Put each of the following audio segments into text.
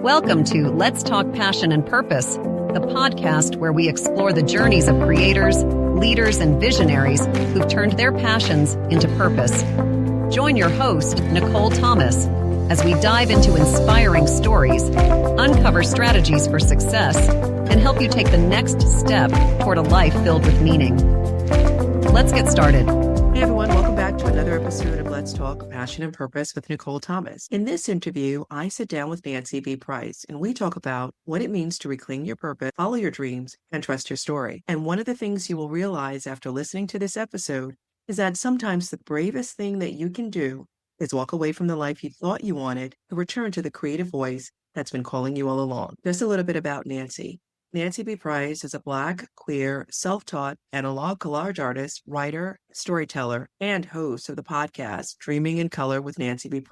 Welcome to Let's Talk Passion and Purpose, the podcast where we explore the journeys of creators, leaders, and visionaries who've turned their passions into purpose. Join your host, Nicole Thomas, as we dive into inspiring stories, uncover strategies for success, and help you take the next step toward a life filled with meaning. Let's get started. Hey everyone, welcome back to another episode of Let's Talk Passion and Purpose with Nicole Thomas. In this interview, I sit down with Nancey B and we talk about what it means to reclaim your purpose, follow your dreams, and trust your story. And one of the things you will realize after listening to this episode is that sometimes the bravest thing that you can do is walk away from the life you thought you wanted and return to the creative voice that's been calling you all along. Just a little bit about Nancey. Nancey B is a Black, queer, self-taught analog collage artist, writer, storyteller, and host of the podcast Dreaming in Color with Nancey B.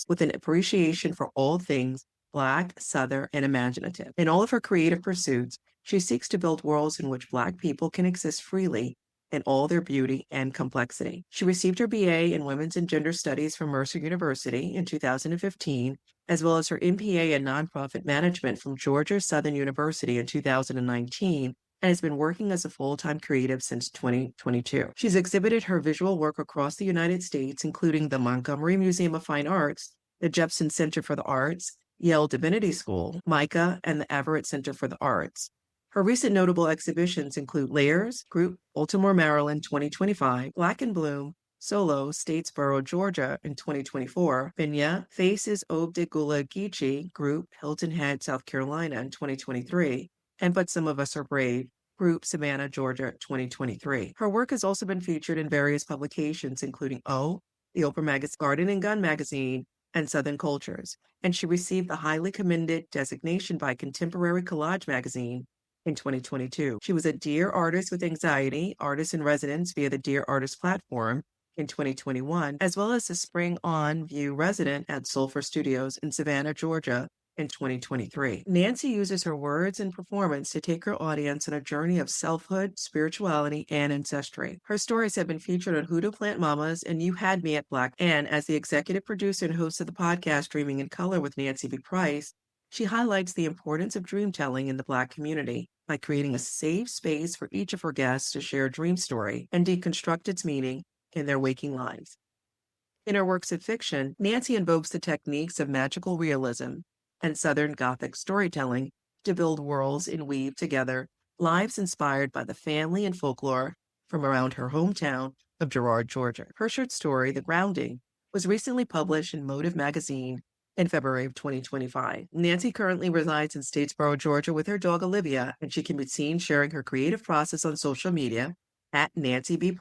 with an appreciation for all things Black, Southern, and imaginative. In all of her creative pursuits, she seeks to build worlds in which Black people can exist freely in all their beauty and complexity. She received her BA in Women's and Gender Studies from Mercer University in 2015, as well as her MPA in Nonprofit Management from Georgia Southern University in 2019, and has been working as a full-time creative since 2022. She's exhibited her visual work across the United States, including the Montgomery Museum of Fine Arts, the Jepson Center for the Arts, Yale Divinity School, MICA, and the Everett Center for the Arts. Her recent notable exhibitions include Layers, Group, Baltimore, Maryland, 2025, Black in Bloom, Solo, Statesboro, Georgia in 2024, Binya, Faces Obdegula Geechee, Group, Hilton Head, South Carolina in 2023, and But Some of Us Are Brave, Group, Savannah, Georgia 2023. Her work has also been featured in various publications, including O, the Oprah Magazine, Garden and Gun Magazine, and Southern Cultures, and she received the highly commended designation by Contemporary Collage Magazine in 2022. She was a Dear Artist with Anxiety, Artist in Residence via the Dear Artist platform in 2021, as well as a Spring On View resident at Sulphur Studios in Savannah, Georgia in 2023. Nancey uses her words and performance to take her audience on a journey of selfhood, spirituality, and ancestry. Her stories have been featured on Hoodoo Plant Mamas and You Had Me at Black. And as the executive producer and host of the podcast Dreaming in Color with Nancey B. she highlights the importance of dream telling in the Black community by creating a safe space for each of her guests to share a dream story and deconstruct its meaning in their waking lives. In her works of fiction, Nancey invokes the techniques of magical realism and Southern Gothic storytelling to build worlds and weave together lives inspired by the family and folklore from around her hometown of Girard, Georgia. Her short story, The Grounding, was recently published in Motive Magazine in February of 2025. Nancey currently resides in Statesboro, Georgia with her dog Olivia, and she can be seen sharing her creative process on social media at Nancey B.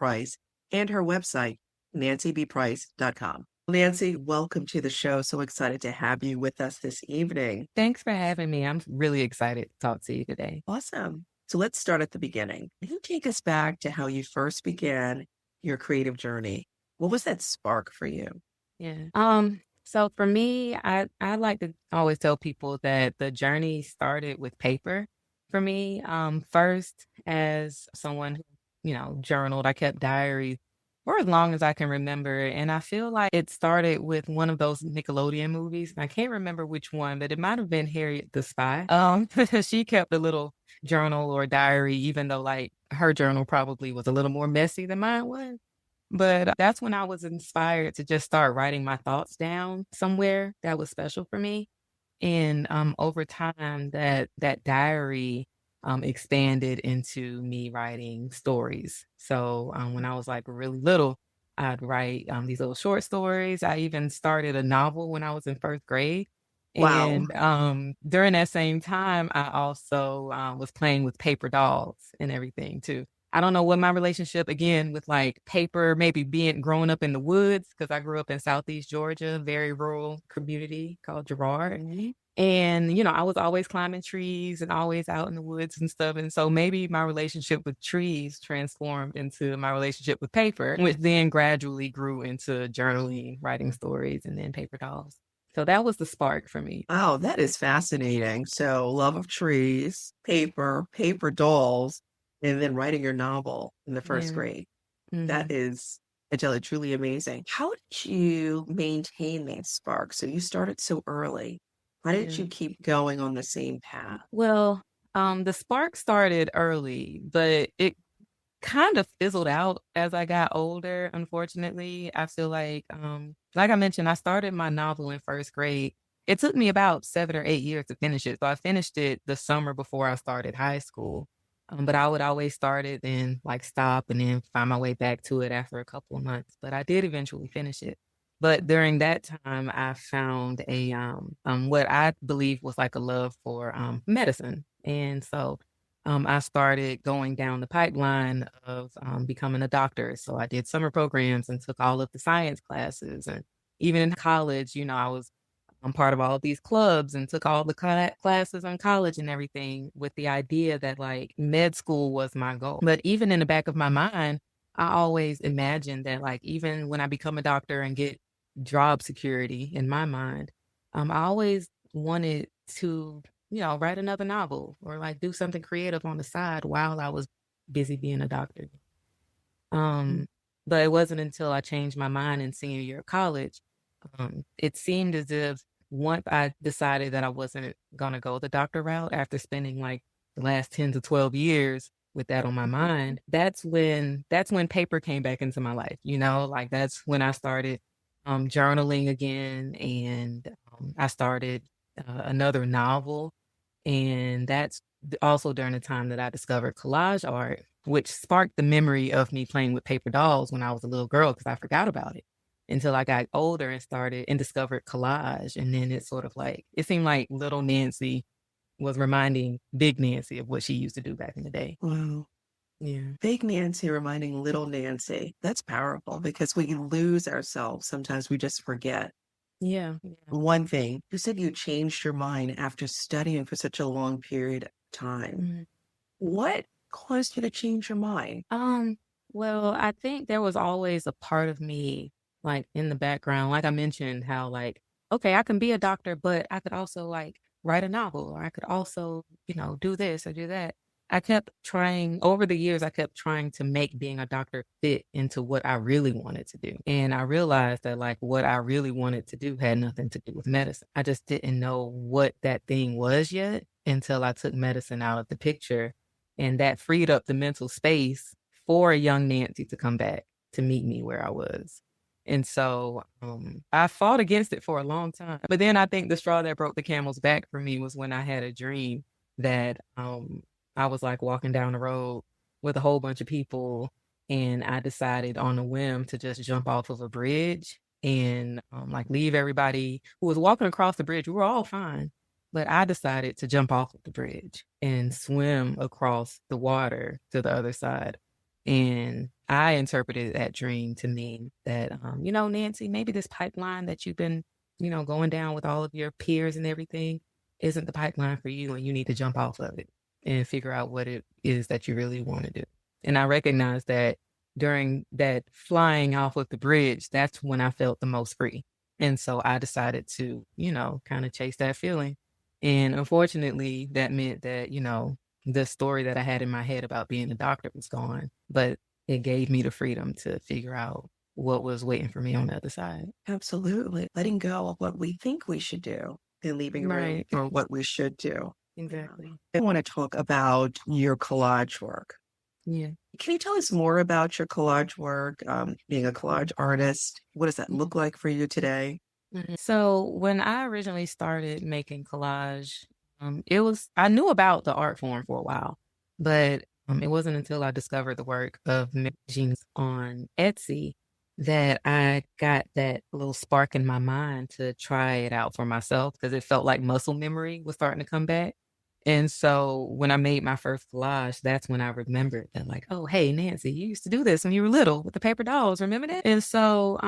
and her website, nancybprice.com. Nancey, welcome to the show. So excited to have you with us this evening. Thanks for having me. I'm really excited to talk to you today. Awesome. So let's start at the beginning. Can you take us back to how you first began your creative journey? What was that spark for you? Yeah. So for me, I like to always tell people that the journey started with paper for me. First, as someone who, journaled, I kept diaries for as long as I can remember. And I feel like it started with one of those Nickelodeon movies. I can't remember which one, but it might have been Harriet the Spy. She kept a little journal or diary, even though like her journal probably was a little more messy than mine was. But that's when I was inspired to just start writing my thoughts down somewhere that was special for me. And over time, that diary expanded into me writing stories. So when I was like really little, I'd write these little short stories. I even started a novel when I was in first grade. Wow. And during that same time, I also was playing with paper dolls and everything too. I don't know what my relationship, again, with like paper, maybe growing up in the woods, because I grew up in Southeast Georgia, very rural community called Girard. Mm-hmm. And, I was always climbing trees and always out in the woods and stuff. And so maybe my relationship with trees transformed into my relationship with paper, which then gradually grew into journaling, writing stories, and then paper dolls. So that was the spark for me. Wow, that is fascinating. So love of trees, paper dolls, and then writing your novel in the first grade. Mm-hmm. That is, I tell you, truly amazing. How did you maintain that spark? So you started so early. How did Yeah. you keep going on the same path? Well, the spark started early, but it kind of fizzled out as I got older, unfortunately. I feel like I mentioned, I started my novel in first grade. It took me about 7 or 8 years to finish it. So I finished it the summer before I started high school. But I would always start it, then like stop and then find my way back to it after a couple of months. But I did eventually finish it. But during that time, I found what I believe was like a love for medicine. And so I started going down the pipeline of becoming a doctor. So I did summer programs and took all of the science classes. And even in college, I was part of all of these clubs and took all the classes in college and everything with the idea that like med school was my goal. But even in the back of my mind, I always imagined that like even when I become a doctor and get job security in my mind, I always wanted to write another novel or like do something creative on the side while I was busy being a doctor. Um, but it wasn't until I changed my mind in senior year of college, it seemed as if once I decided that I wasn't gonna go the doctor route after spending like the last 10 to 12 years with that on my mind, that's when paper came back into my life, like that's when I started journaling again and I started another novel. And that's also during the time that I discovered collage art, which sparked the memory of me playing with paper dolls when I was a little girl because I forgot about it until I got older and started and discovered collage. And then it sort of like, it seemed like little Nancy was reminding big Nancy of what she used to do back in the day. Wow. Yeah. Big Nancy reminding little Nancy. That's powerful because we lose ourselves. Sometimes we just forget. Yeah. Yeah. One thing, you said you changed your mind after studying for such a long period of time. Mhm. What caused you to change your mind? Well, I think there was always a part of me like in the background, like I mentioned, how like, okay, I can be a doctor, but I could also like write a novel or I could also, do this or do that. I kept trying over the years, I kept trying to make being a doctor fit into what I really wanted to do. And I realized that like what I really wanted to do had nothing to do with medicine. I just didn't know what that thing was yet until I took medicine out of the picture. And that freed up the mental space for a young Nancy to come back to meet me where I was. And so I fought against it for a long time. But then I think the straw that broke the camel's back for me was when I had a dream that I was like walking down the road with a whole bunch of people. And I decided on a whim to just jump off of a bridge and like leave everybody who was walking across the bridge. We were all fine. But I decided to jump off of the bridge and swim across the water to the other side. And I interpreted that dream to mean that, Nancy, maybe this pipeline that you've been, going down with all of your peers and everything isn't the pipeline for you. And you need to jump off of it and figure out what it is that you really want to do. And I recognized that during that flying off of the bridge, that's when I felt the most free. And so I decided to, kind of chase that feeling. And unfortunately, that meant that, the story that I had in my head about being a doctor was gone, but it gave me the freedom to figure out what was waiting for me on the other side. Absolutely. Letting go of what we think we should do and leaving room Right. for what we should do. Exactly. I want to talk about your collage work. Yeah. Can you tell us more about your collage work, being a collage artist? What does that look like for you today? So when I originally started making collage, I knew about the art form for a while, but it wasn't until I discovered the work of machines on Etsy that I got that little spark in my mind to try it out for myself because it felt like muscle memory was starting to come back. And so when I made my first collage, that's when I remembered that like, oh, hey, Nancy, you used to do this when you were little with the paper dolls. Remember that? And so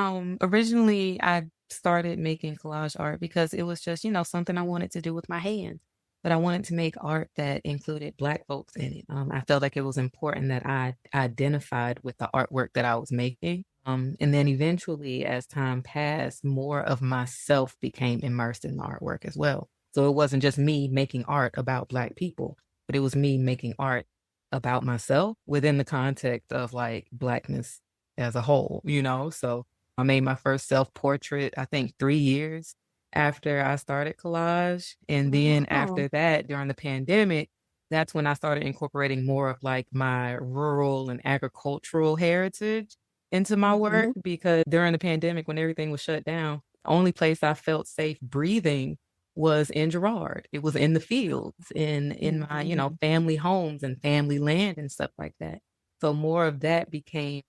originally I started making collage art because it was just, something I wanted to do with my hands. But I wanted to make art that included Black folks in it. I felt like it was important that I identified with the artwork that I was making. And then eventually, as time passed, more of myself became immersed in the artwork as well. So it wasn't just me making art about Black people, but it was me making art about myself within the context of like Blackness as a whole, So I made my first self-portrait, I think 3 years after I started Collage. And then after that, during the pandemic, that's when I started incorporating more of like my rural and agricultural heritage into my work, because during the pandemic, when everything was shut down, the only place I felt safe breathing was in Girard. It was in the fields, in my, family homes and family land and stuff like that. So more of that became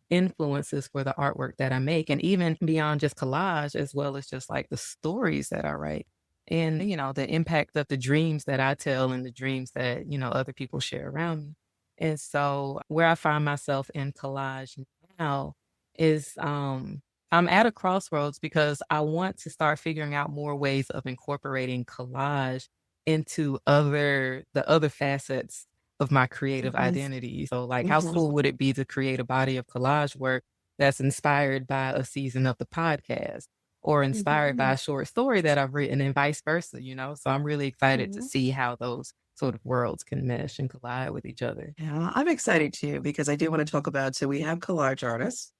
influences for the artwork that I make, and even beyond just collage, as well as just like the stories that I write, and the impact of the dreams that I tell and the dreams that other people share around me. And so where I find myself in collage now is I'm at a crossroads, because I want to start figuring out more ways of incorporating collage into the other facets of my creative identity. So like, how cool would it be to create a body of collage work that's inspired by a season of the podcast, or inspired by a short story that I've written, and vice versa, So I'm really excited to see how those sort of worlds can mesh and collide with each other. Yeah, I'm excited too, because I do want to talk about, so we have collage artists,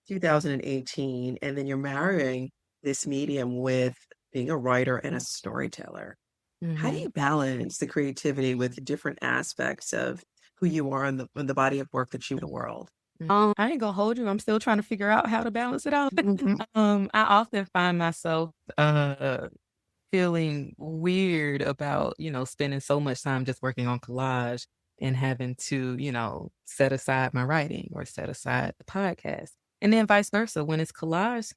2018, and then you're marrying this medium with being a writer and a storyteller. How do you balance the creativity with different aspects of who you are in the body of work that you do in the world? I ain't gonna hold you. I'm still trying to figure out how to balance it out. I often find myself feeling weird about, spending so much time just working on collage and having to, set aside my writing or set aside the podcast. And then vice versa. When it's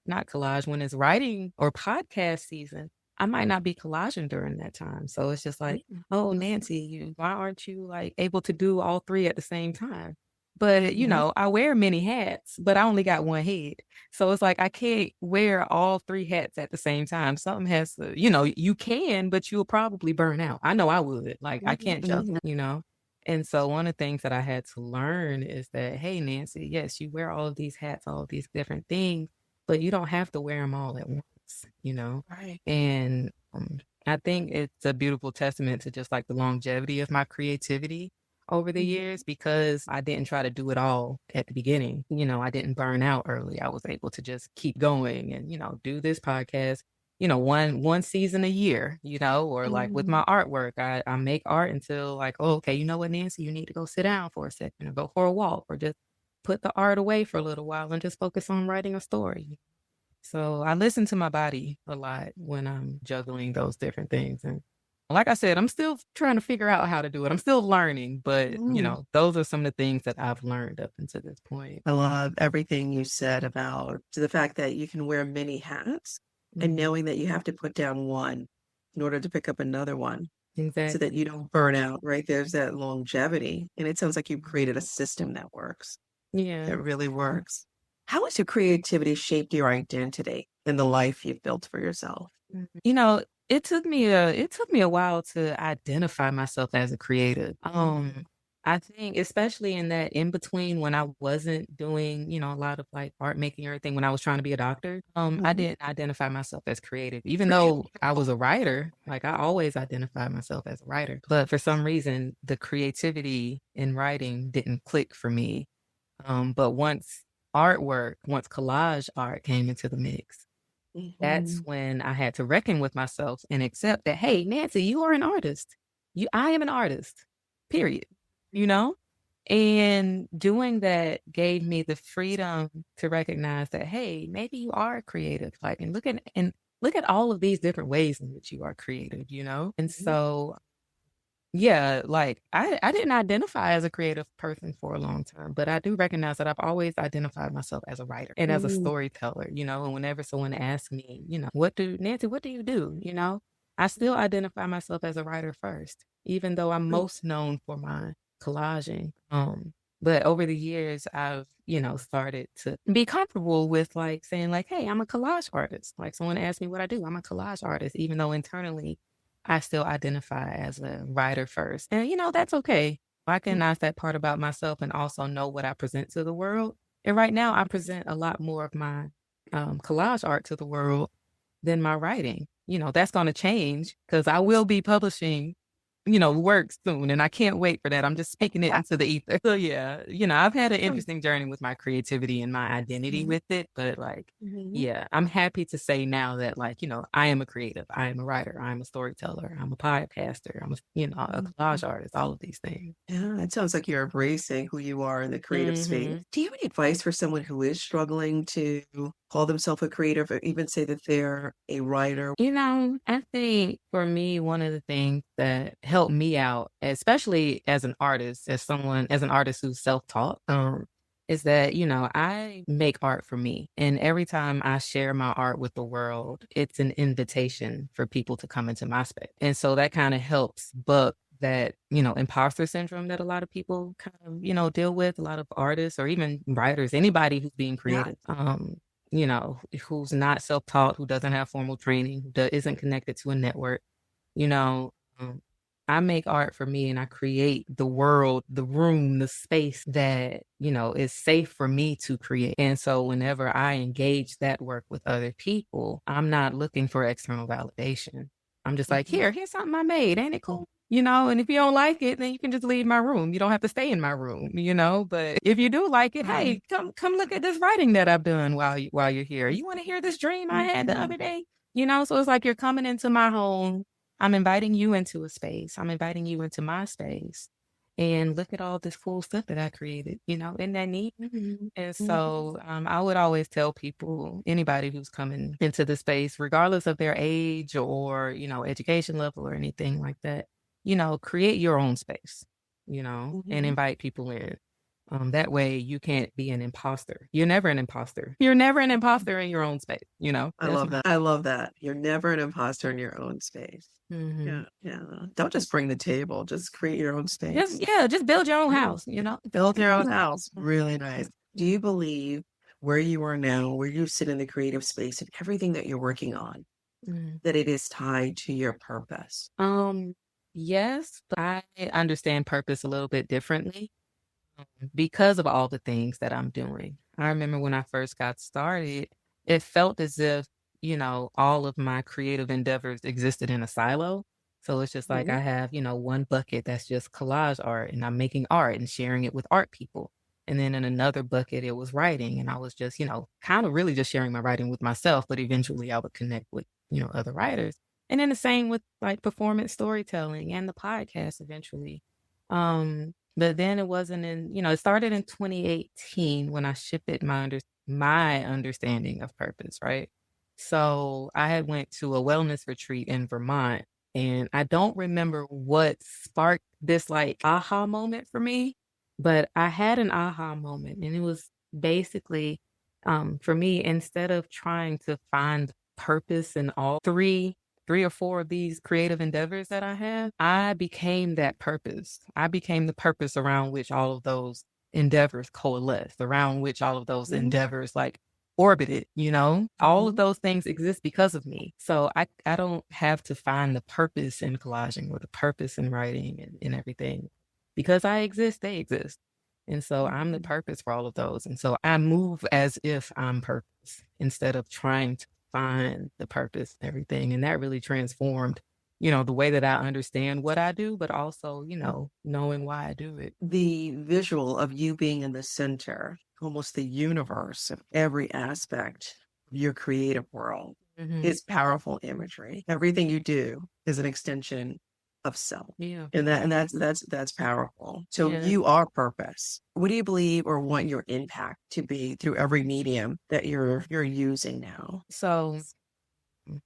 not collage, when it's writing or podcast season, I might not be collaging during that time. So it's just like, oh, Nancey, why aren't you like able to do all three at the same time? But, I wear many hats, but I only got one head. So it's like, I can't wear all three hats at the same time. Something has to, you can, but you'll probably burn out. I know I would. Like, I can't juggle. And so one of the things that I had to learn is that, hey, Nancey, yes, you wear all of these hats, all of these different things, but you don't have to wear them all at once, Right. And I think it's a beautiful testament to just like the longevity of my creativity over the years, because I didn't try to do it all at the beginning. I didn't burn out early. I was able to just keep going and, do this podcast, one season a year, or like with my artwork, I make art until like, oh, okay, you know what, Nancey, you need to go sit down for a second or go for a walk, or just put the art away for a little while and just focus on writing a story. So I listen to my body a lot when I'm juggling those different things. And like I said, I'm still trying to figure out how to do it. I'm still learning, but those are some of the things that I've learned up until this point. I love everything you said about the fact that you can wear many hats and knowing that you have to put down one in order to pick up another one, so that you don't burn out, right? There's that longevity. And it sounds like you've created a system that works. Yeah. That really works. How has your creativity shaped your identity and the life you've built for yourself? It took me a while to identify myself as a creative. I think especially in that in between, when I wasn't doing, a lot of like art making or anything, when I was trying to be a doctor, I didn't identify myself as creative, even though I was a writer. Like, I always identified myself as a writer, but for some reason, the creativity in writing didn't click for me. But once collage art came into the mix, that's when I had to reckon with myself and accept that, hey, Nancey, you are an artist. I am an artist, period. And doing that gave me the freedom to recognize that, hey, maybe you are creative. Like, and look at all of these different ways in which you are creative, And so, yeah, like I didn't identify as a creative person for a long time, but I do recognize that I've always identified myself as a writer and as a storyteller, and whenever someone asks me, Nancey, what do you do? I still identify myself as a writer first, even though I'm most known for my collaging. But over the years, I've, started to be comfortable with like saying like, hey, I'm a collage artist. Like, someone asks me what I do, I'm a collage artist, even though internally I still identify as a writer first. And, that's okay. I recognize that part about myself and also know what I present to the world. And right now I present a lot more of my collage art to the world than my writing. That's going to change, because I will be publishing work soon, and I can't wait for that. I'm just speaking it into the ether. So yeah, I've had an interesting journey with my creativity and my identity with it, but like, yeah, I'm happy to say now that like, I am a creative, I am a writer, I'm a storyteller, I'm a podcaster, I'm a collage artist, all of these things. Yeah, it sounds like you're embracing who you are in the creative space. Do you have any advice for someone who is struggling to call themselves a creative or even say that they're a writer? I think for me, one of the things that helped me out, especially as an artist, as an artist who's self-taught, is that, I make art for me. And every time I share my art with the world, it's an invitation for people to come into my space. And so that kind of helps buck that, imposter syndrome that a lot of people kind of, deal with, a lot of artists or even writers, anybody who's being creative. Who's not self-taught, who doesn't have formal training, who isn't connected to a network, you know, um, I make art for me and I create the world, the room, the space that, is safe for me to create. And so whenever I engage that work with other people, I'm not looking for external validation. I'm just like, here's something I made. Ain't it cool? And if you don't like it, then you can just leave my room. You don't have to stay in my room, but if you do like it, hey, come look at this writing that I've done while you're here. You want to hear this dream I had the other day? So it's like you're coming into my home. I'm inviting you into a space. I'm inviting you into my space. And look at all this cool stuff that I created, isn't that neat? And so I would always tell people, anybody who's coming into the space, regardless of their age or, education level or anything like that, create your own space, and invite people in. That way you can't be an imposter. You're never an imposter. You're never an imposter in your own space, I love that. I love that. You're never an imposter in your own space. Yeah. Don't just bring the table. Just create your own space. Just build your own house, Build your own house. Really nice. Do you believe where you are now, where you sit in the creative space and everything that you're working on, that it is tied to your purpose? Yes, but I understand purpose a little bit differently because of all the things that I'm doing. I remember when I first got started, it felt as if, all of my creative endeavors existed in a silo. So it's just like I have, one bucket that's just collage art and I'm making art and sharing it with art people. And then in another bucket, it was writing. And I was just, kind of really just sharing my writing with myself, but eventually I would connect with, other writers. And then the same with like performance storytelling and the podcast eventually. But then it wasn't it started in 2018 when I shifted my understanding of purpose, right? So I had went to a wellness retreat in Vermont, and I don't remember what sparked this like aha moment for me, but I had an aha moment, and it was basically for me, instead of trying to find purpose in all three or four of these creative endeavors that I have, I became that purpose. I became the purpose around which all of those endeavors coalesced, around which all of those endeavors like orbited, all of those things exist because of me. So I don't have to find the purpose in collaging or the purpose in writing and everything. Because I exist, they exist. And so I'm the purpose for all of those. And so I move as if I'm purpose instead of trying to find the purpose and everything. And that really transformed, the way that I understand what I do, but also, knowing why I do it. The visual of you being in the center, almost the universe of every aspect of your creative world is powerful imagery. Everything you do is an extension of self. Yeah. And that's powerful. So you are purpose. What do you believe or want your impact to be through every medium that you're using now? So,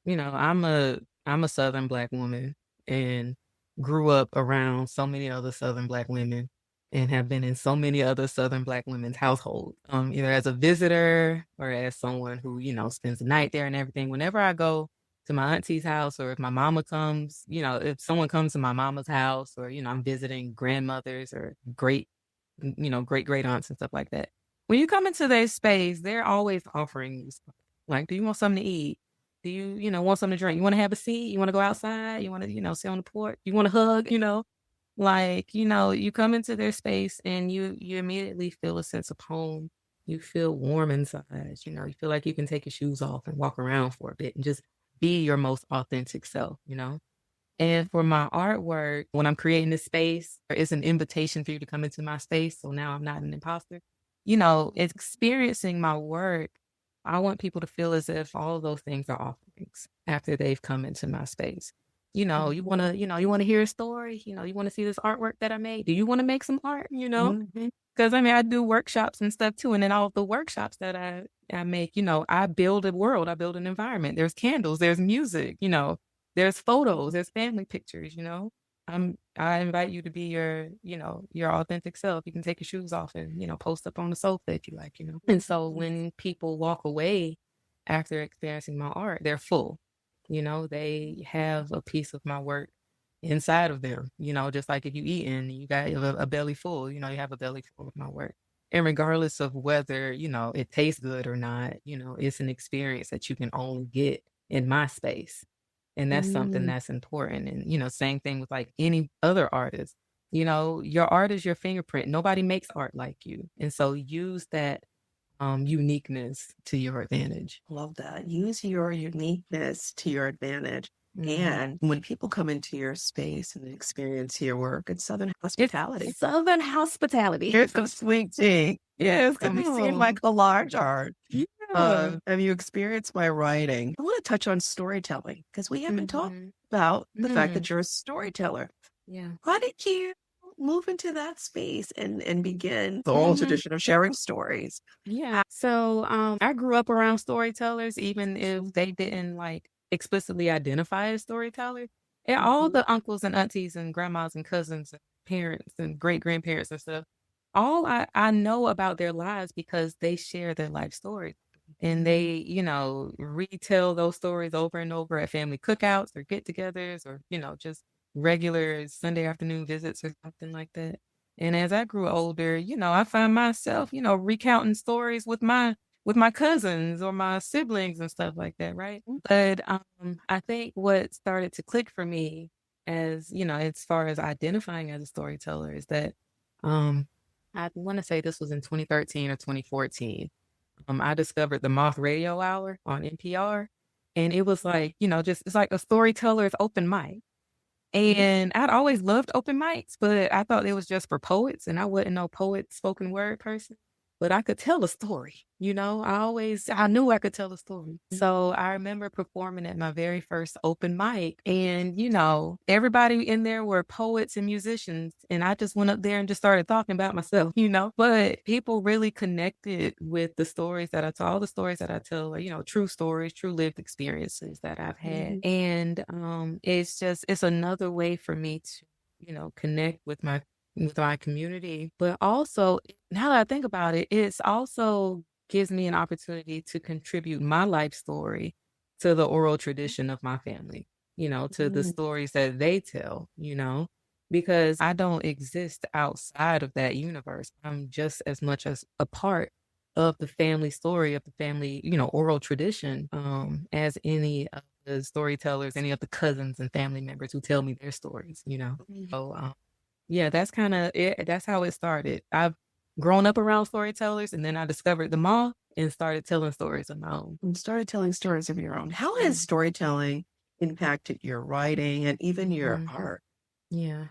I'm a Southern Black woman and grew up around so many other Southern Black women and have been in so many other Southern Black women's households, either as a visitor or as someone who, spends the night there and everything. Whenever I go to my auntie's house, or if my mama comes, if someone comes to my mama's house, or, I'm visiting grandmothers or great aunts and stuff like that. When you come into their space, they're always offering you stuff. Like, do you want something to eat? Do you, want something to drink? You want to have a seat? You want to go outside? You want to, sit on the porch? You want to hug? You come into their space and you immediately feel a sense of home. You feel warm inside. You feel like you can take your shoes off and walk around for a bit and just be your most authentic self, And for my artwork, when I'm creating this space, it's an invitation for you to come into my space. So now I'm not an imposter. Experiencing my work, I want people to feel as if all of those things are offerings after they've come into my space. You want to hear a story, you want to see this artwork that I made. Do you want to make some art, Because I do workshops and stuff too. And then all of the workshops that I make, I build a world, I build an environment. There's candles, there's music, there's photos, there's family pictures, I invite you to be your authentic self. You can take your shoes off and, post up on the sofa if you like, And so when people walk away after experiencing my art, they're full, they have a piece of my work inside of them, just like if you eat and you got a belly full, you have a belly full of my work. And regardless of whether, it tastes good or not, it's an experience that you can only get in my space. And that's something that's important. And, same thing with like any other artist, your art is your fingerprint. Nobody makes art like you. And so use that uniqueness to your advantage. Love that. Use your uniqueness to your advantage. And when people come into your space and experience your work, it's Southern hospitality. It's Southern hospitality. Here's some sweet tea. Yes. Have you seen my collage art? Yeah. Have you experienced my writing? I want to touch on storytelling because we haven't talked about the fact that you're a storyteller. Yeah. Why did you move into that space and begin the oral tradition of sharing stories? Yeah. So I grew up around storytellers, even if they didn't like explicitly identify as storytellers. And all the uncles and aunties and grandmas and cousins and parents and great grandparents and stuff, all I know about their lives because they share their life stories. And they, retell those stories over and over at family cookouts or get-togethers or, just regular Sunday afternoon visits or something like that. And as I grew older, I find myself, recounting stories with my cousins or my siblings and stuff like that, right? But I think what started to click for me as far as identifying as a storyteller is that I want to say this was in 2013 or 2014. I discovered the Moth Radio Hour on NPR, and it was like, it's like a storyteller's open mic. And I'd always loved open mics, but I thought it was just for poets, and I wasn't no poet, spoken word person. But I could tell a story, I knew I could tell a story. So I remember performing at my very first open mic and, everybody in there were poets and musicians. And I just went up there and just started talking about myself, but people really connected with the stories that I tell. All the stories that I tell are, true stories, true lived experiences that I've had. And it's another way for me to, connect with my community, but also now that I think about it, it's also gives me an opportunity to contribute my life story to the oral tradition of my family, to the stories that they tell, because I don't exist outside of that universe. I'm just as much as a part of the family story, of the family, oral tradition, as any of the storytellers, any of the cousins and family members who tell me their stories, So, yeah, that's kind of it. That's how it started. I've grown up around storytellers, and then I discovered them all and started telling stories of my own. And started telling stories of your own. How has storytelling impacted your writing and even your art? Yeah.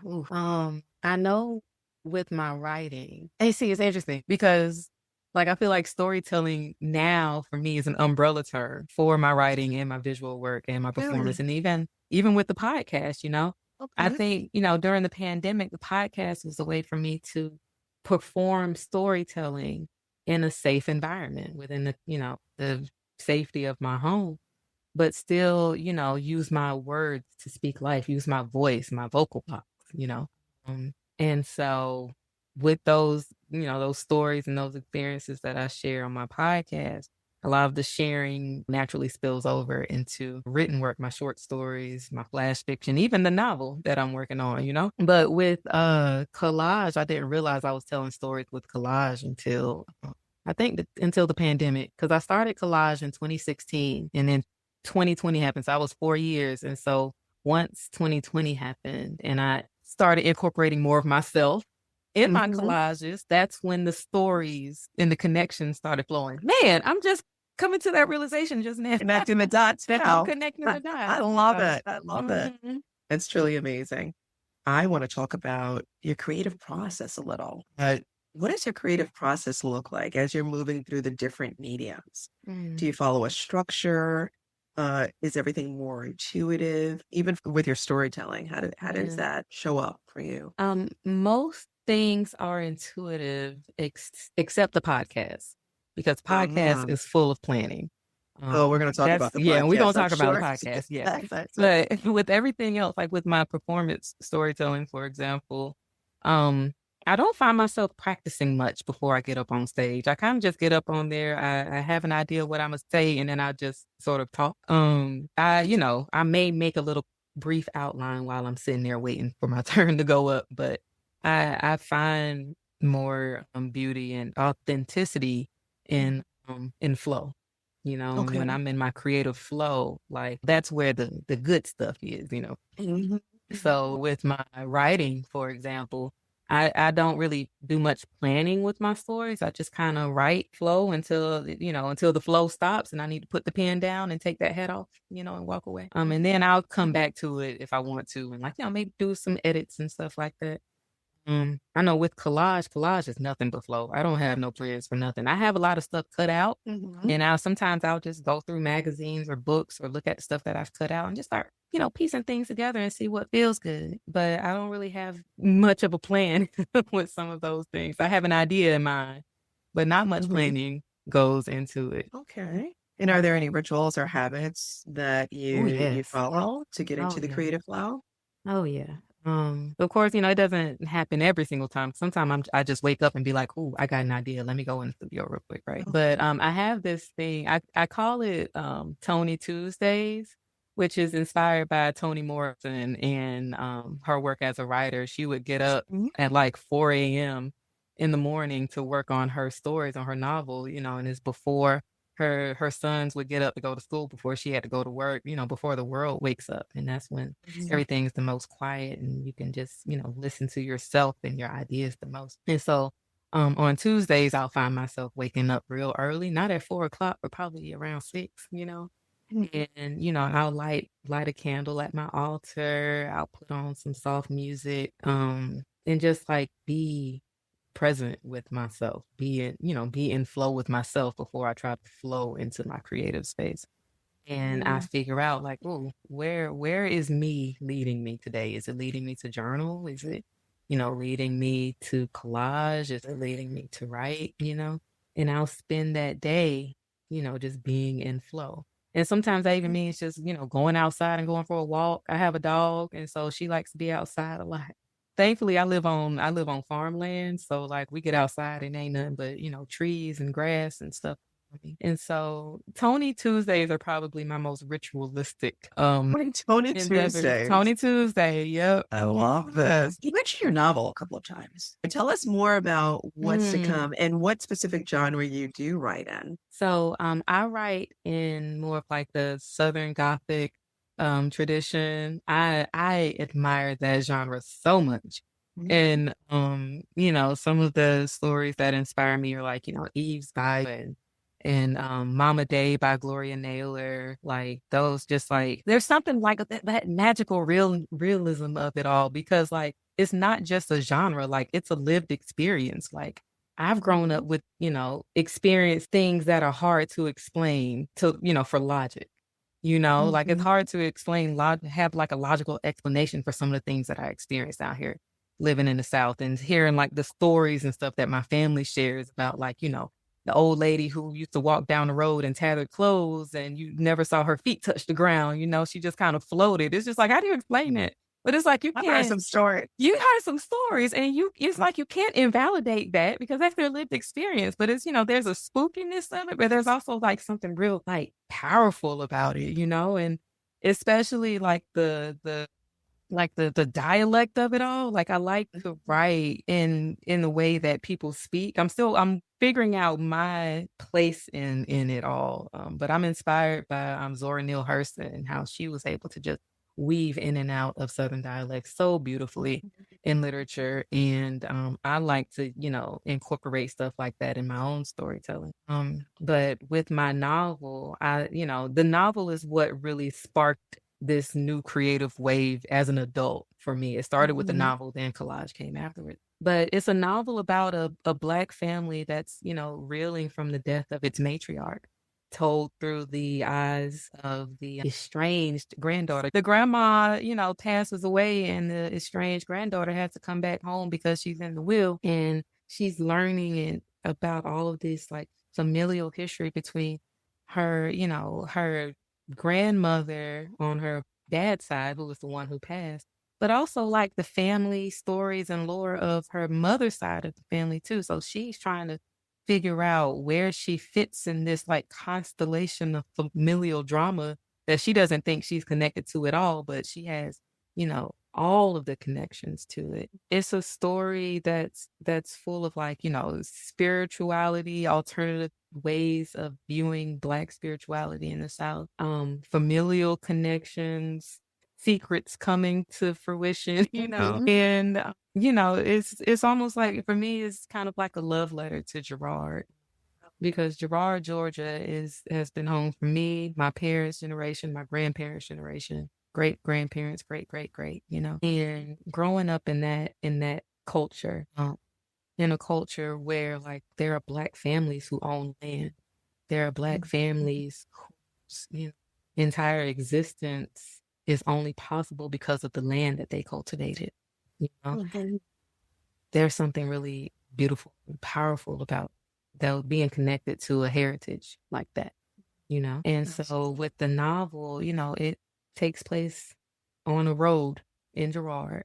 I know with my writing, and see, it's interesting because I feel like storytelling now for me is an umbrella term for my writing and my visual work and my performance. And even with the podcast, Okay. I think, during the pandemic, the podcast was a way for me to perform storytelling in a safe environment within the safety of my home, but still, use my words to speak life, use my voice, my vocal box, and so with those, those stories and those experiences that I share on my podcast, a lot of the sharing naturally spills over into written work, my short stories, my flash fiction, even the novel that I'm working on, But with Collage, I didn't realize I was telling stories with Collage until until the pandemic, because I started Collage in 2016 and then 2020 happened. So I was 4 years. And so once 2020 happened and I started incorporating more of myself in my collages, that's when the stories and the connections started flowing. Man, I'm just coming to that realization just now. Connecting the dots now. I'm connecting the dots. I love it. I love it. That's truly amazing. I want to talk about your creative process a little. What does your creative process look like as you're moving through the different mediums? Do Mm, you follow a structure? Is everything more intuitive? Even with your storytelling, how does yeah. that show up for you? Most things are intuitive except the podcast, because podcast Ah. is full of planning. Oh, we're going to talk about the And we're podcast, gonna I'm talk about the sure. podcast, yeah. That's But with everything else, like with my performance storytelling, for example, um, I don't find myself practicing much before I get up on stage. I kind of just get up on there. I have an idea of what I'm gonna say, and then I just sort of talk. I may make a little brief outline while I'm sitting there waiting for my turn to go up, but I find more beauty and authenticity in flow. When okay. I'm in my creative flow, like that's where the good stuff is. Mhm. So with my writing, for example, I don't really do much planning with my stories. I just kind of write flow until the flow stops and I need to put the pen down and take that hat off, and walk away. And then I'll come back to it if I want to and maybe do some edits and stuff like that. I know with collage is nothing but flow. I don't have no plans for nothing. I have a lot of stuff cut out, Mhm. and sometimes I'll just go through magazines or books or look at the stuff that I've cut out and just start, piecing things together and see what feels good. But I don't really have much of a plan with some of those things. I have an idea in mind, but not much Mhm. planning goes into it. Okay. And are there any rituals or habits that Oh you yes. follow to get Oh into the yeah. creative flow? Oh yeah. Of course, it doesn't happen every single time. Sometimes I just wake up and be like, "Ooh, I got an idea. Let me go in the studio real quick," right? But I have this thing. I call it Tony Tuesdays, which is inspired by Toni Morrison and her work as a writer. She would get up Mhm. at like 4 a.m. in the morning to work on her stories on her novel. And it's before her sons would get up to go to school, before she had to go to work, before the world wakes up. And that's when Mhm. everything's the most quiet and you can just, listen to yourself and your ideas the most. And so on Tuesdays, I'll find myself waking up real early, not at 4 o'clock, but probably around 6. And, I'll light a candle at my altar. I'll put on some soft music, and just be present with myself, be in flow with myself before I try to flow into my creative space. And I Mhm. figure out oh, where is me leading me today? Is it leading me to journal? Is it, leading me to collage? Is it leading me to write? And I'll spend that day, just being in flow. And sometimes that even means just, going outside and going for a walk. I have a dog, and so she likes to be outside a lot. Thankfully, I live on farmland, so we get outside and ain't nothing but, trees and grass and stuff. And so Tony Tuesdays are probably my most ritualistic Tony endeavors. Tuesdays. Tony Tuesday, yep. I love this. You mentioned your novel a couple of times. Tell us more about what's to Mm. come and what specific genre you do write in. So I write in more of the Southern Gothic tradition. I admire that genre so much. And some of the stories that inspire me are Eve's Bible and Mama Day by Gloria Naylor. Those, just there's something that magical realism of it all, because it's not just a genre, it's a lived experience. I've grown up Mhm. with, experienced things that are hard to explain for logic. It's Mhm. hard to explain, have a logical explanation for some of the things that I experienced out here living in the South, and hearing the stories and stuff that my family shares about, the old lady who used to walk down the road in tattered clothes and you never saw her feet touch the ground. She just kind of floated. It's just how do you explain it? But it's you I've heard can't. some stories. You heard some stories, and it's you can't invalidate that because that's their lived experience. But it's, there's a spookiness of it, but there's also something real powerful about it. And especially the dialect of it all. I like to write in the way that people speak. I'm figuring out my place in it all. But I'm inspired by Zora Neale Hurston and how she was able to just weave in and out of Southern dialects so beautifully in literature. And I like to, incorporate stuff like that in my own storytelling. But with my novel, the novel is what really sparked this new creative wave as an adult for me. It started with the novel, then Collage came afterward. But it's a novel about a Black family that's, reeling from the death of its matriarch, told through the eyes of the estranged granddaughter. The grandma, passes away, and the estranged granddaughter has to come back home because she's in the will, and she's learning about all of this like familial history between her, her grandmother on her dad's side, who was the one who passed, but also like the family stories and lore of her mother's side of the family too. So she's trying to figure out where she fits in this like constellation of familial drama that she doesn't think she's connected to at all, but she has, all of the connections to it. It's a story that's full of like, spirituality, alternative ways of viewing Black spirituality in the South, familial connections, secrets coming to fruition, and it's almost like, for me, it's kind of like a love letter to Girard, because Girard, Georgia has been home for me, my parents' generation, my grandparents' generation, great grandparents, great, and growing up in that culture, in a culture where like there are Black families who own land, there are Black families whose entire existence is only possible because of the land that they cultivated. There's something really beautiful and powerful about being connected to a heritage like that, And so with the novel, it takes place on a road in Girard,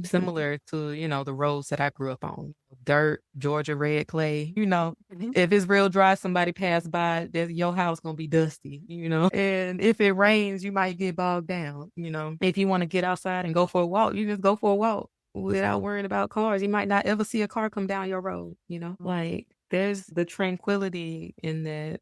similar to, the roads that I grew up on. Dirt, Georgia red clay, if it's real dry, somebody passed by, your house gonna be dusty, and if it rains, you might get bogged down, If you want to get outside and go for a walk, you just go for a walk without worrying about cars. You might not ever see a car come down your road, like there's the tranquility in that,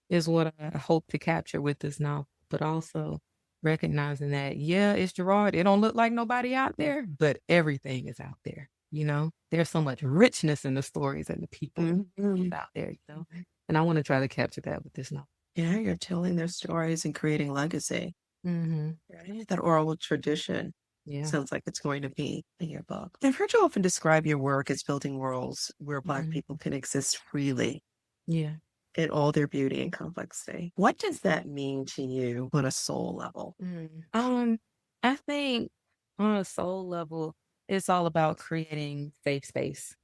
is what I hope to capture with this novel, but also recognizing that, it's Girard. It don't look like nobody out there, but everything is out there. There's so much richness in the stories and the people out there, and I want to try to capture that with this novel. Yeah, you're telling their stories and creating legacy. Right? That oral tradition sounds like it's going to be in your book. I've heard you often describe your work as building worlds where Black people can exist freely. Yeah. In all their beauty and complexity. What does that mean to you on a soul level? I think on a soul level, it's all about creating safe space.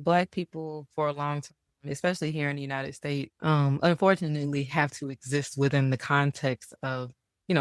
Black people for a long time, especially here in the United States, unfortunately have to exist within the context of,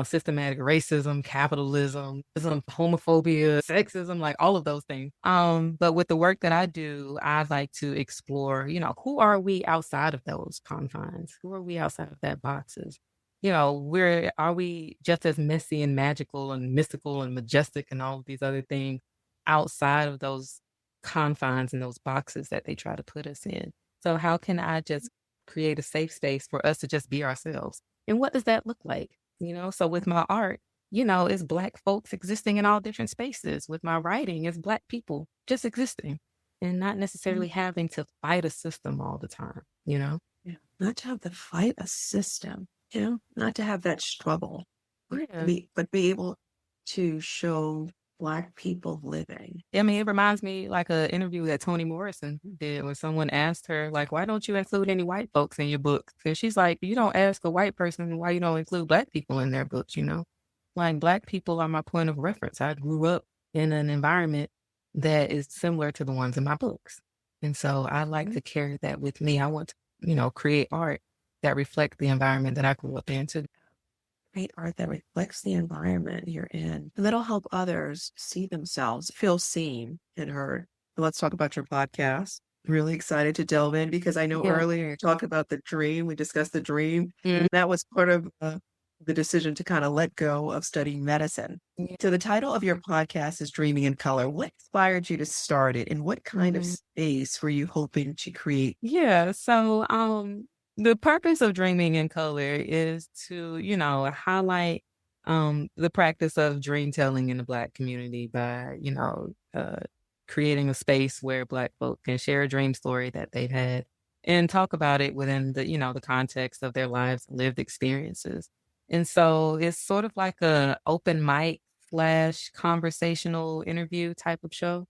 systematic racism, capitalism, homophobia, sexism, like all of those things. But with the work that I do, I like to explore, who are we outside of those confines? Who are we outside of that boxes? Are we just as messy and magical and mystical and majestic and all of these other things outside of those confines and those boxes that they try to put us in? So how can I just create a safe space for us to just be ourselves? And what does that look like? So with my art, it's Black folks existing in all different spaces. With my writing, it's Black people just existing and not necessarily having to fight a system all the time, Yeah. Not to have to fight a system, not to have that struggle, Yeah. but be able to show Black people living. I mean, it reminds me like an interview that Toni Morrison did when someone asked her, like, why don't you include any white folks in your books? And she's like, you don't ask a white person why you don't include Black people in their books, Like, Black people are my point of reference. I grew up in an environment that is similar to the ones in my books. And so I like to carry that with me. I want to, create art that reflects the environment that I grew up in too. Create art that reflects the environment you're in, and that'll help others see themselves, feel seen and heard. Let's talk about your podcast. Really excited to delve in because I know earlier you talked about the dream. We discussed the dream. And that was part of the decision to kind of let go of studying medicine. So the title of your podcast is Dreaming in Color. What inspired you to start it, and what kind of space were you hoping to create? Yeah. So the purpose of Dreaming in Color is to, highlight the practice of dream telling in the Black community by, creating a space where Black folk can share a dream story that they've had and talk about it within the, the context of their lives, lived experiences. And so it's sort of like a open mic slash conversational interview type of show,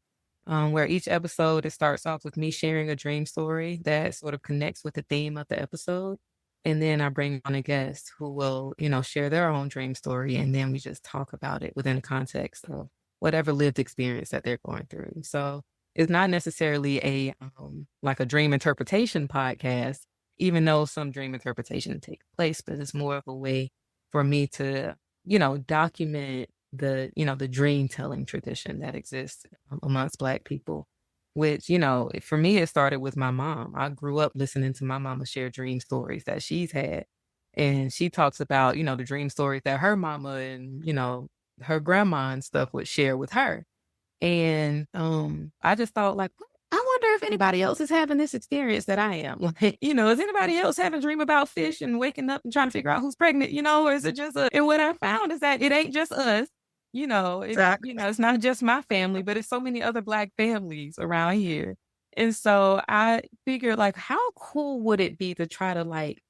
where each episode, it starts off with me sharing a dream story that sort of connects with the theme of the episode. And then I bring on a guest who will, share their own dream story. And then we just talk about it within the context of whatever lived experience that they're going through. So it's not necessarily like a dream interpretation podcast, even though some dream interpretation take place, but it's more of a way for me to, document the dream telling tradition that exists amongst Black people, which, for me, it started with my mom. I grew up listening to my mama share dream stories that she's had. And she talks about, the dream stories that her mama and, her grandma and stuff would share with her. And I just thought, like, I wonder if anybody else is having this experience that I am. Like, is anybody else having a dream about fish and waking up and trying to figure out who's pregnant, or is it just and what I found is that it ain't just us, Exactly. it's not just my family, but it's so many other Black families around here. And so I figured, like, how cool would it be to try to like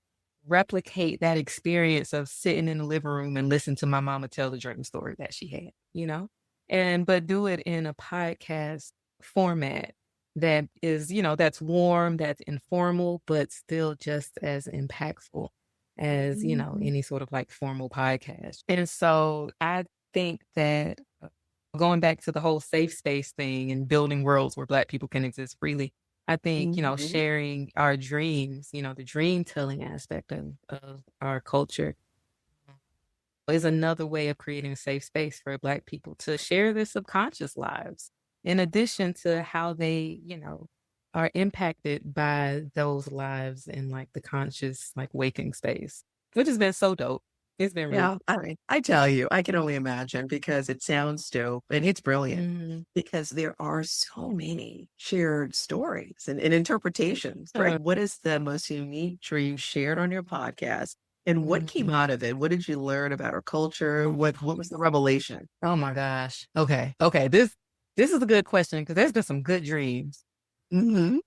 replicate that experience of sitting in the living room and listen to my mama tell the dream story that she had, but do it in a podcast format that is, that's warm, that's informal, but still just as impactful as, any sort of like formal podcast. And so I think that going back to the whole safe space thing and building worlds where Black people can exist freely, I think, sharing our dreams, the dream telling aspect of our culture is another way of creating a safe space for Black people to share their subconscious lives, in addition to how they, are impacted by those lives in like the conscious, like waking space, which has been so dope. It's been really Yeah, I mean, I tell you, I can only imagine because it sounds dope and it's brilliant because there are so many shared stories and interpretations, right? What is the most unique dream shared on your podcast? And what came out of it? What did you learn about our culture? What was the revelation? Oh my gosh. Okay. This is a good question because there's been some good dreams. Mm-hmm.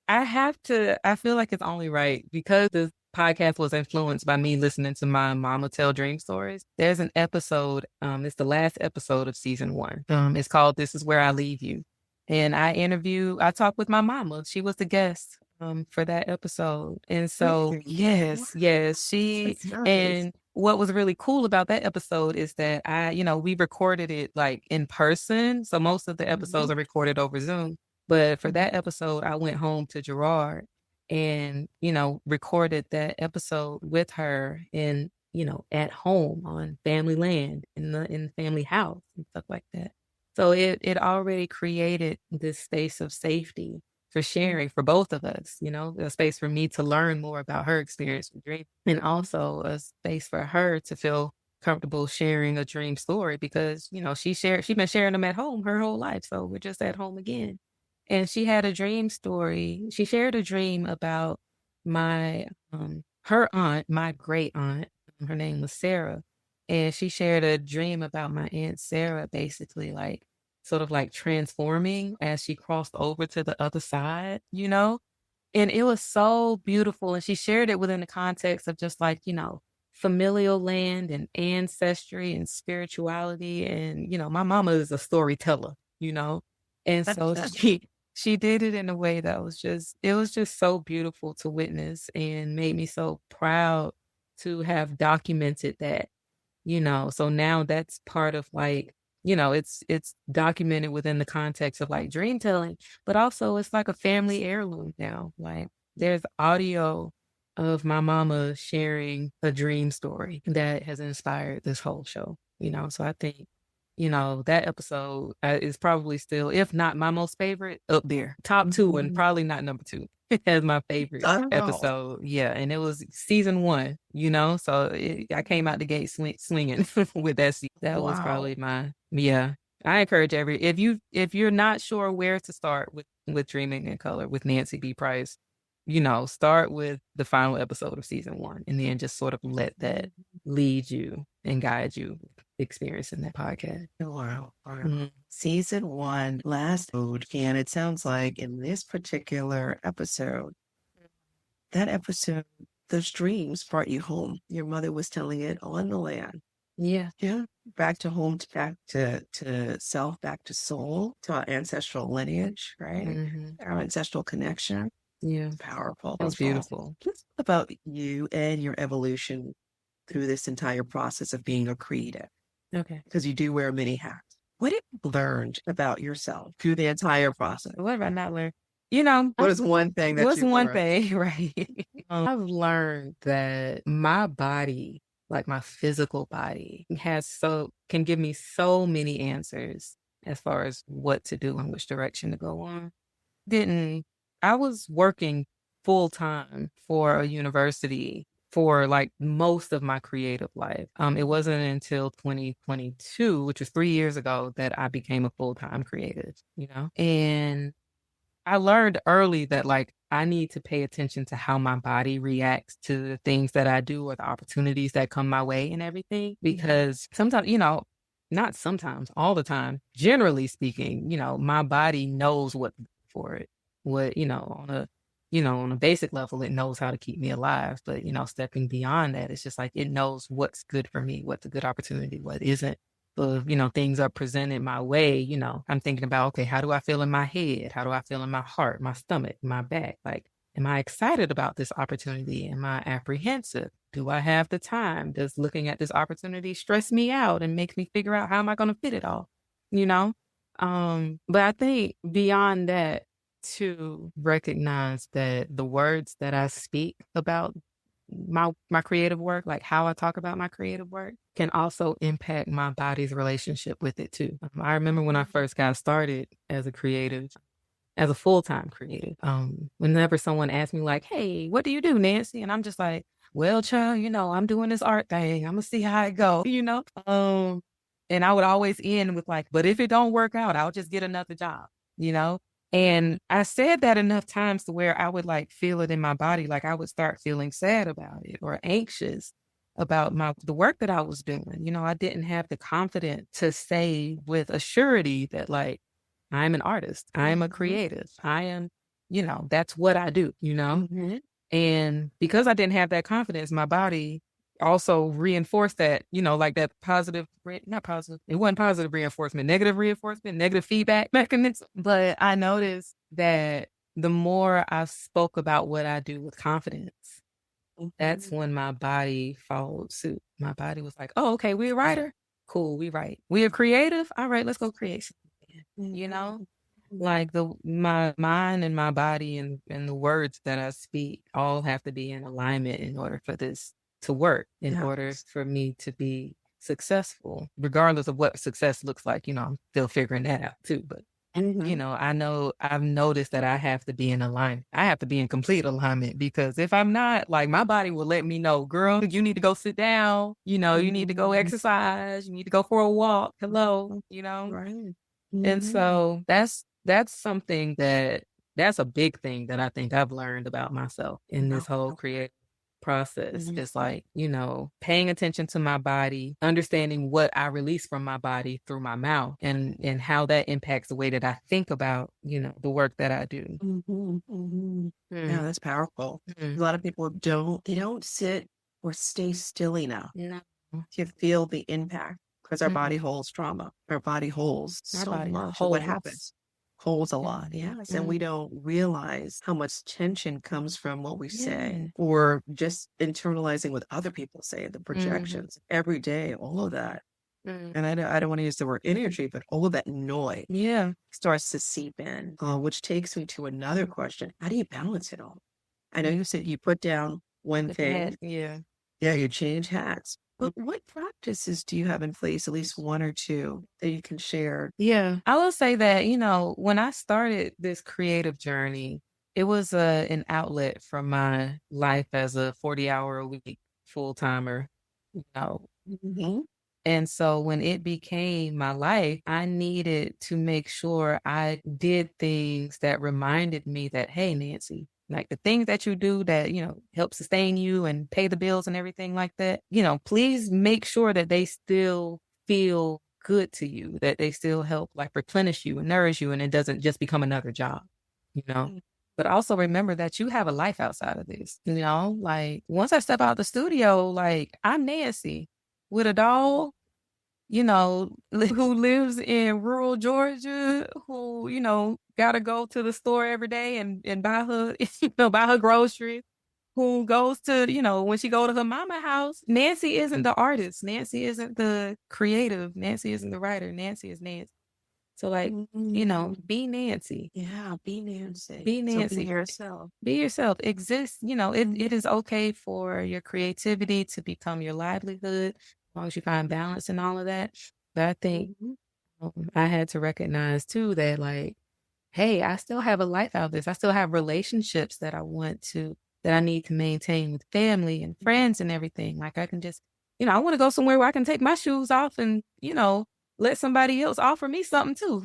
I feel like it's only right because this podcast was influenced by me listening to my mama tell dream stories. There's an episode, it's the last episode of season 1. It's called This Is Where I Leave You. And I talked with my mama. She was the guest for that episode. And so, yes, she, That's nice. and what was really cool about that episode is that we recorded it like in person. So most of the episodes are recorded over Zoom. But for that episode, I went home to Girard and, recorded that episode with her in, at home on family land in the family house and stuff like that. So it already created this space of safety for sharing for both of us, a space for me to learn more about her experience with dream, and also a space for her to feel comfortable sharing a dream story because, she's been sharing them at home her whole life. So we're just at home again. And she had a dream story. She shared a dream about her aunt, my great aunt. Her name was Sarah. And she shared a dream about my Aunt Sarah, basically like sort of like transforming as she crossed over to the other side, And it was so beautiful. And she shared it within the context of just like, familial land and ancestry and spirituality. And, my mama is a storyteller, And so she did it in a way that was just so beautiful to witness and made me so proud to have documented that, so now that's part of like, it's documented within the context of like dream telling, but also it's like a family heirloom now. Like there's audio of my mama sharing a dream story that has inspired this whole show, so I think, that episode is probably still, if not my most favorite, up there. Top 2 and probably not number 2 as my favorite episode. Yeah, and it was season 1, so I came out the gate swinging with that season. That was probably I encourage if you're not sure where to start with Dreaming in Color with Nancey B. Price, start with the final episode of season 1 and then just sort of let that lead you and guide you experiencing that podcast. Wow. Season 1, last episode, and it sounds like in this particular episode, that episode those dreams brought you home. Your mother was telling it on the land. Yeah. Yeah. Back to home, back to self, back to soul, to our ancestral lineage, right? Our ancestral connection. Yeah. Powerful. That was beautiful. Let's talk about you and your evolution through this entire process of being a creative, Okay. because you do wear many hats. What have you learned about yourself through the entire process? What have I not learned? What is one thing that What's you've one learned? thing, right? I've learned that my body, like my physical body, can give me so many answers as far as what to do and which direction to go on. I was working full time for a university for like most of my creative life. It wasn't until 2022, which was 3 years ago, that I became a full-time creative, and I learned early that like I need to pay attention to how my body reacts to the things that I do or the opportunities that come my way and everything. Because sometimes, not sometimes, all the time, generally speaking, my body knows what for it. What, on a basic level, it knows how to keep me alive. But, stepping beyond that, it's just like it knows what's good for me, what's a good opportunity, what isn't. Things are presented my way, I'm thinking about, okay, how do I feel in my head? How do I feel in my heart, my stomach, my back? Like, am I excited about this opportunity? Am I apprehensive? Do I have the time? Does looking at this opportunity stress me out and make me figure out how am I going to fit it all? But I think beyond that, to recognize that the words that I speak about my creative work, like how I talk about my creative work, can also impact my body's relationship with it too. I remember when I first got started as a creative, as a full-time creative, whenever someone asked me like, hey, what do you do, Nancy? And I'm just like, well, child, I'm doing this art thing. I'm gonna see how it go, and I would always end with like, but if it don't work out, I'll just get another job, And I said that enough times to where I would like feel it in my body. Like I would start feeling sad about it or anxious about the work that I was doing. I didn't have the confidence to say with a surety that like, I'm an artist, I am a creative, I am, that's what I do, And because I didn't have that confidence, my body also reinforced that, like that not positive, it wasn't positive reinforcement, negative feedback mechanism. But I noticed that the more I spoke about what I do with confidence, that's when my body followed suit. My body was like, oh, okay, we're a writer. Cool, we write. We're creative. All right, let's go create something, Like my mind and my body and the words that I speak all have to be in alignment in order for this to work, in order for me to be successful, regardless of what success looks like. I'm still figuring that out too. But I know I've noticed that I have to be in alignment. I have to be in complete alignment, because if I'm not, like, my body will let me know, girl, you need to go sit down. You need to go exercise. You need to go for a walk. Hello, Right. And so that's something that's a big thing that I think I've learned about myself in this whole creative process. It's like, paying attention to my body, understanding what I release from my body through my mouth, and how that impacts the way that I think about, the work that I do. Yeah, that's powerful. A lot of people don't sit or stay still enough to feel the impact, because our body holds trauma. Our body holds so much. What happens? Holds a lot, yes. And we don't realize how much tension comes from what we say, or just internalizing what other people say, the projections every day, all of that. And I don't want to use the word energy, but all of that noise starts to seep in, which takes me to another question. How do you balance it all? I know you said you put down one thing. Yeah, you change hats. But what practices do you have in place, at least one or two, that you can share? Yeah, I will say that, when I started this creative journey, it was an outlet from my life as a 40-hour-a-week full-timer, And so when it became my life, I needed to make sure I did things that reminded me that, hey, Nancy, like the things that you do that, help sustain you and pay the bills and everything like that, please make sure that they still feel good to you, that they still help like replenish you and nourish you, and it doesn't just become another job, but also remember that you have a life outside of this. Like once I step out the studio, like I'm Nancy with a dog, who lives in rural Georgia, who, gotta go to the store every day and buy her, buy her groceries, who goes to, when she go to her mama house. Nancy isn't the artist. Nancy isn't the creative. Nancy isn't the writer. Nancy is Nancy. So like, be Nancy. Yeah, be Nancy. Be Nancy. So be yourself. Be yourself. Exist. It is okay for your creativity to become your livelihood, as long as you find balance and all of that. But I think I had to recognize too that like, hey, I still have a life out of this. I still have relationships that I need to maintain with family and friends and everything. Like I can just, I want to go somewhere where I can take my shoes off and, let somebody else offer me something too,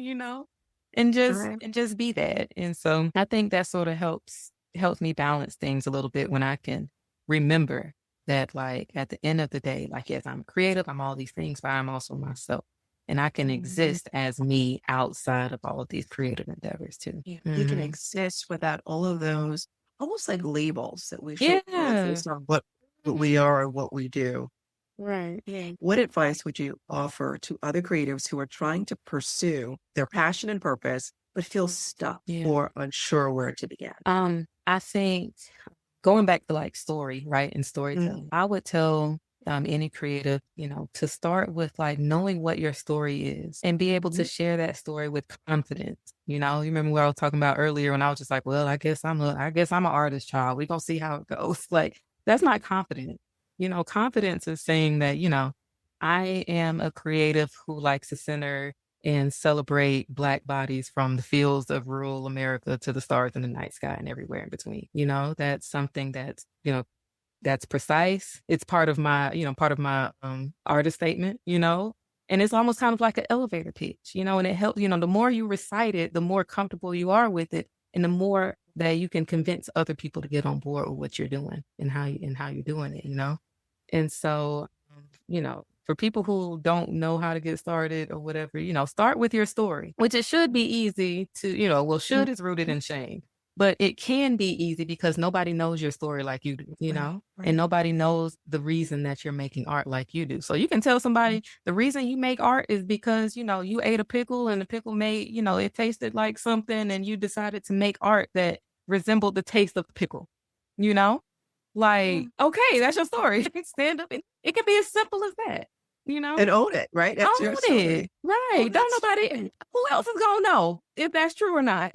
and just be that. And so I think that sort of helps me balance things a little bit when I can remember that, like, at the end of the day, like, yes, I'm creative, I'm all these things, but I'm also myself. And I can exist as me outside of all of these creative endeavors too. Yeah. You can exist without all of those almost like labels that we should put based on what we are and what we do. Right. Yeah. What advice would you offer to other creatives who are trying to pursue their passion and purpose, but feel stuck or unsure where to begin? I think going back to like story, right, and storytelling, I would tell any creative, to start with like knowing what your story is and be able to share that story with confidence. You remember what I was talking about earlier when I was just like, well, I guess I'm an artist child. We're gonna see how it goes. Like, that's not confident. Confidence is saying that, I am a creative who likes to center and celebrate Black bodies from the fields of rural America to the stars in the night sky and everywhere in between. That's something that's, that's precise. It's part of my artist statement, and it's almost kind of like an elevator pitch, and it helps, the more you recite it, the more comfortable you are with it, and the more that you can convince other people to get on board with what you're doing and how you're doing it, And so, for people who don't know how to get started or whatever, start with your story, which it should be easy to, should is rooted in shame. But it can be easy because nobody knows your story like you do, Right. and nobody knows the reason that you're making art like you do. So you can tell somebody the reason you make art is because, you ate a pickle and the pickle made, it tasted like something and you decided to make art that resembled the taste of the pickle, Like, okay, that's your story. Stand up. It can be as simple as that, And own it, right? That's your Own story. it. Right. Don't nobody, who else is going to know if that's true or not,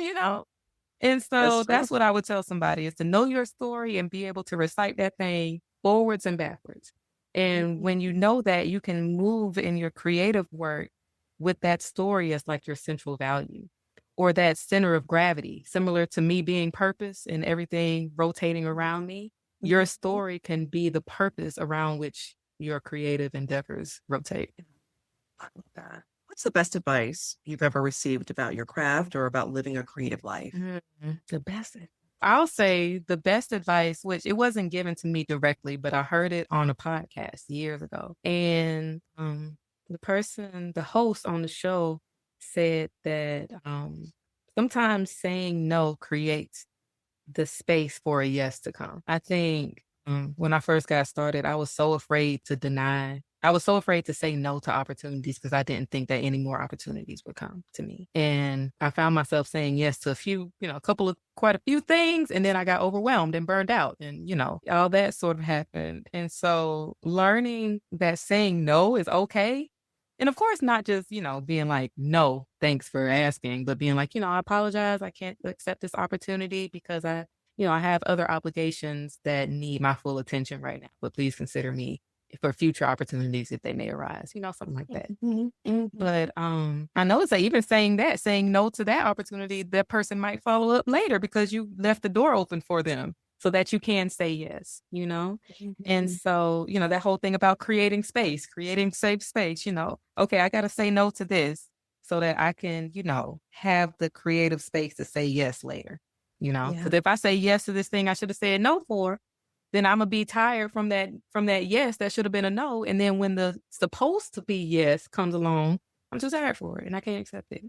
And so that's what I would tell somebody is to know your story and be able to recite that thing forwards and backwards. And when you know that, you can move in your creative work with that story as like your central value or that center of gravity, similar to me being purpose and everything rotating around me. Your story can be the purpose around which your creative endeavors rotate. I love that. What's the best advice you've ever received about your craft or about living a creative life? The best. I'll say the best advice, which it wasn't given to me directly, but I heard it on a podcast years ago. And the host on the show said that sometimes saying no creates the space for a yes to come. I think when I first got started, I was so afraid to say no to opportunities because I didn't think that any more opportunities would come to me. And I found myself saying yes to quite a few things. And then I got overwhelmed and burned out and, all that sort of happened. And so learning that saying no is okay. And of course, not just, being like, no, thanks for asking, but being like, I apologize. I can't accept this opportunity because I have other obligations that need my full attention right now, but please consider me for future opportunities if they may arise, something like that. But I noticed that even saying no to that opportunity, that person might follow up later because you left the door open for them so that you can say yes, And so, that whole thing about creating safe space, okay, I got to say no to this so that I can, have the creative space to say yes later, Because if I say yes to this thing I should have said no for, then I'm going to be tired from that yes that should have been a no. And then when the supposed to be yes comes along, I'm too tired for it and I can't accept it,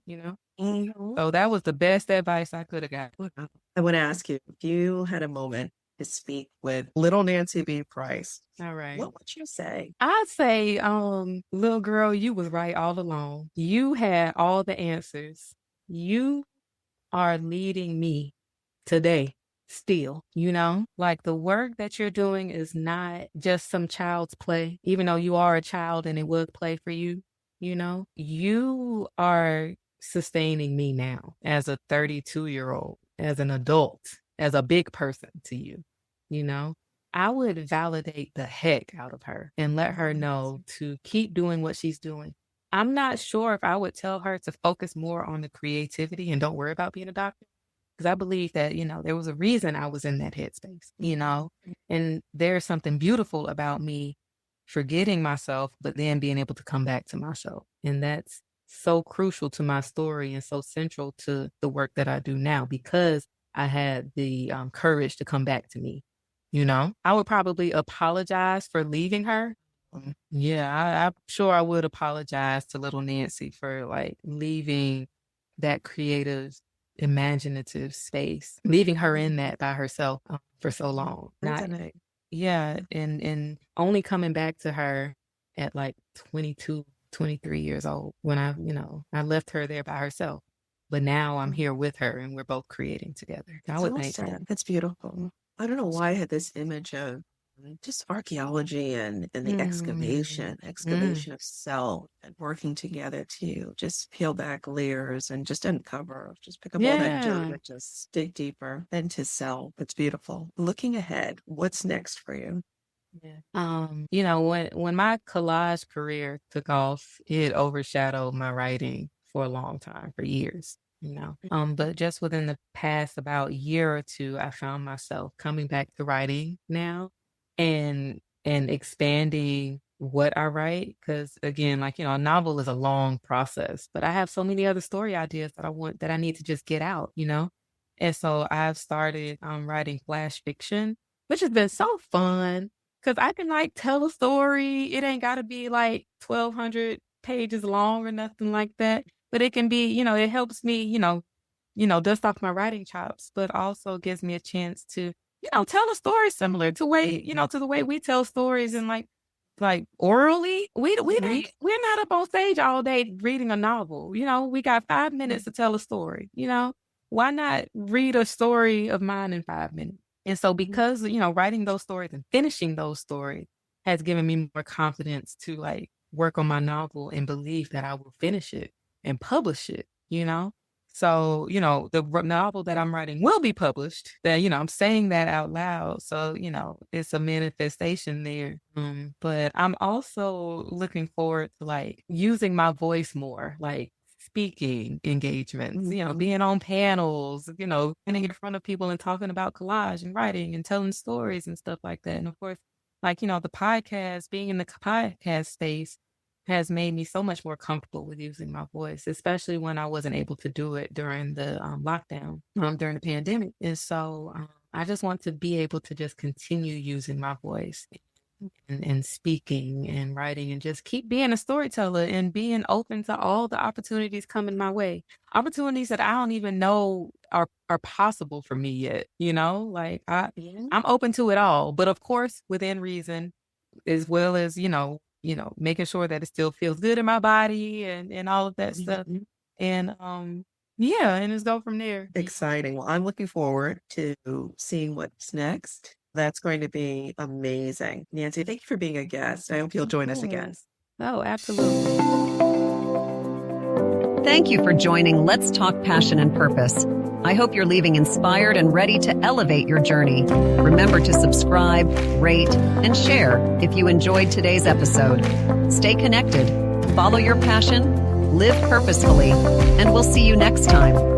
Mhm. So that was the best advice I could have got. Wow. I want to ask you, if you had a moment to speak with little Nancey B. Price, All right. what would you say? I'd say, little girl, you was right all along. You had all the answers. You are leading me today still, like the work that you're doing is not just some child's play, even though you are a child and it was play for you, you are sustaining me now as a 32-year-old, as an adult, as a big person to you, I would validate the heck out of her and let her know to keep doing what she's doing. I'm not sure if I would tell her to focus more on the creativity and don't worry about being a doctor. Because I believe that, there was a reason I was in that headspace, and there's something beautiful about me forgetting myself, but then being able to come back to myself. And that's so crucial to my story and so central to the work that I do now because I had the courage to come back to me. I would probably apologize for leaving her. Yeah, I'm sure I would apologize to little Nancey for like leaving that creative, imaginative space, leaving her in that by herself for so long. And only coming back to her at like 22, 23 years old when I left her there by herself. But now I'm here with her and we're both creating together. I would thank her. That's beautiful. I don't know why I had this image of just archaeology and the excavation of self and working together to just peel back layers and just uncover, just pick up all that dirt and just dig deeper into self. It's beautiful. Looking ahead, what's next for you? When my collage career took off, it overshadowed my writing for a long time, for years. But just within the past about year or two, I found myself coming back to writing now and expanding what I write. Because again, a novel is a long process, but I have so many other story ideas that I need to just get out, And so I've started writing flash fiction, which has been so fun because I can like tell a story. It ain't got to be like 1,200 pages long or nothing like that. But it can be, it helps me, dust off my writing chops, but also gives me a chance to, tell a story similar to the way we tell stories and like orally. We're not up on stage all day reading a novel. We got 5 minutes to tell a story. Why not read a story of mine in 5 minutes? And so because, writing those stories and finishing those stories has given me more confidence to like work on my novel and believe that I will finish it and publish it, So, the novel that I'm writing will be published. That, I'm saying that out loud. So, it's a manifestation there. But I'm also looking forward to like using my voice more, like speaking engagements, being on panels, standing in front of people and talking about collage and writing and telling stories and stuff like that. And of course, like, the podcast, being in the podcast space has made me so much more comfortable with using my voice, especially when I wasn't able to do it during the during the pandemic. And so I just want to be able to just continue using my voice and speaking and writing and just keep being a storyteller and being open to all the opportunities coming my way. Opportunities that I don't even know are possible for me yet, like I'm open to it all, but of course within reason, as well as, making sure that it still feels good in my body and all of that stuff. And and just go from there. Exciting. Well, I'm looking forward to seeing what's next. That's going to be amazing. Nancey, thank you for being a guest. I hope you'll join us again. Oh, absolutely. Thank you for joining Let's Talk Passion and Purpose. I hope you're leaving inspired and ready to elevate your journey. Remember to subscribe, rate, and share if you enjoyed today's episode. Stay connected, follow your passion, live purposefully, and we'll see you next time.